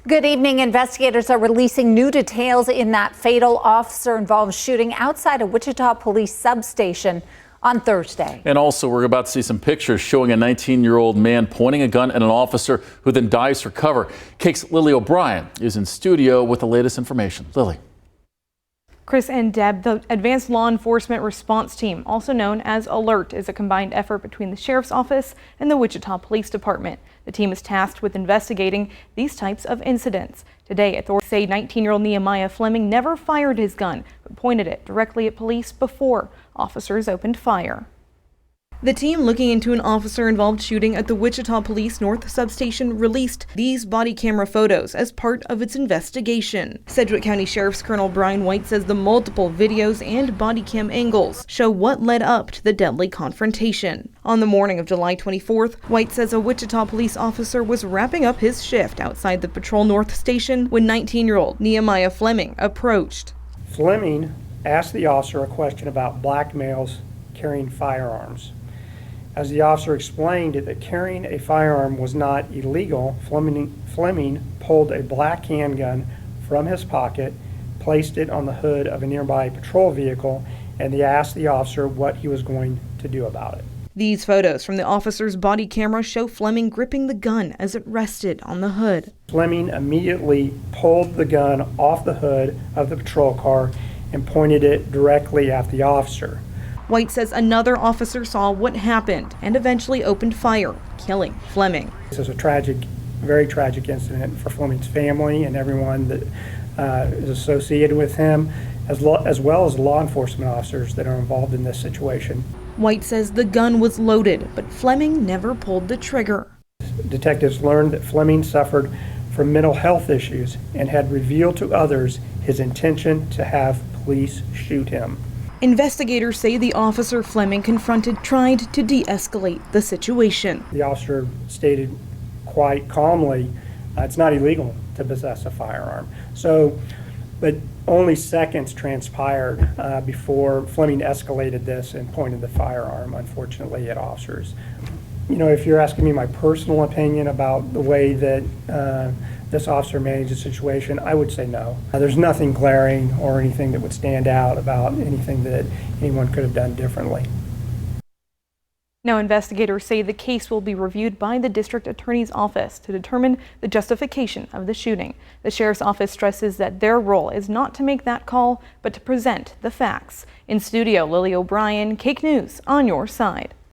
Good evening. Investigators are releasing new details in that fatal officer-involved shooting outside a Wichita police substation on Thursday. And also, we're about to see some pictures showing a 19-year-old man pointing a gun at an officer who then dives for cover. KAKE's Lily O'Brien is in studio with the latest information. Lily. Chris and Deb, the Advanced Law Enforcement Response Team, also known as ALERT, is a combined effort between the Sheriff's Office and the Wichita Police Department. The team is tasked with investigating these types of incidents. Today, authorities say 19-year-old Nehemiah Fleming never fired his gun, but pointed it directly at police before officers opened fire. The team looking into an officer-involved shooting at the Wichita Police North Substation released these body camera photos as part of its investigation. Sedgwick County Sheriff's Colonel Brian White says the multiple videos and body cam angles show what led up to the deadly confrontation. On the morning of July 24th, White says a Wichita police officer was wrapping up his shift outside the Patrol North Station when 19-year-old Nehemiah Fleming approached. Fleming asked the officer a question about black males carrying firearms. As the officer explained that carrying a firearm was not illegal, Fleming pulled a black handgun from his pocket, placed it on the hood of a nearby patrol vehicle, and he asked the officer what he was going to do about it. These photos from the officer's body camera show Fleming gripping the gun as it rested on the hood. Fleming immediately pulled the gun off the hood of the patrol car and pointed it directly at the officer. White says another officer saw what happened and eventually opened fire, killing Fleming. This is a tragic, very tragic incident for Fleming's family and everyone that is associated with him, as well as law enforcement officers that are involved in this situation. White says the gun was loaded, but Fleming never pulled the trigger. Detectives learned that Fleming suffered from mental health issues and had revealed to others his intention to have police shoot him. Investigators say the officer Fleming confronted tried to de-escalate the situation. The officer stated quite calmly, it's not illegal to possess a firearm. But only seconds transpired before Fleming escalated this and pointed the firearm, unfortunately, at officers. You know, if you're asking me my personal opinion about the way that this officer managed the situation, I would say no. There's nothing glaring or anything that would stand out about anything that anyone could have done differently. Now, investigators say the case will be reviewed by the district attorney's office to determine the justification of the shooting. The sheriff's office stresses that their role is not to make that call, but to present the facts. In studio, Lily O'Brien, KAKE News on your side.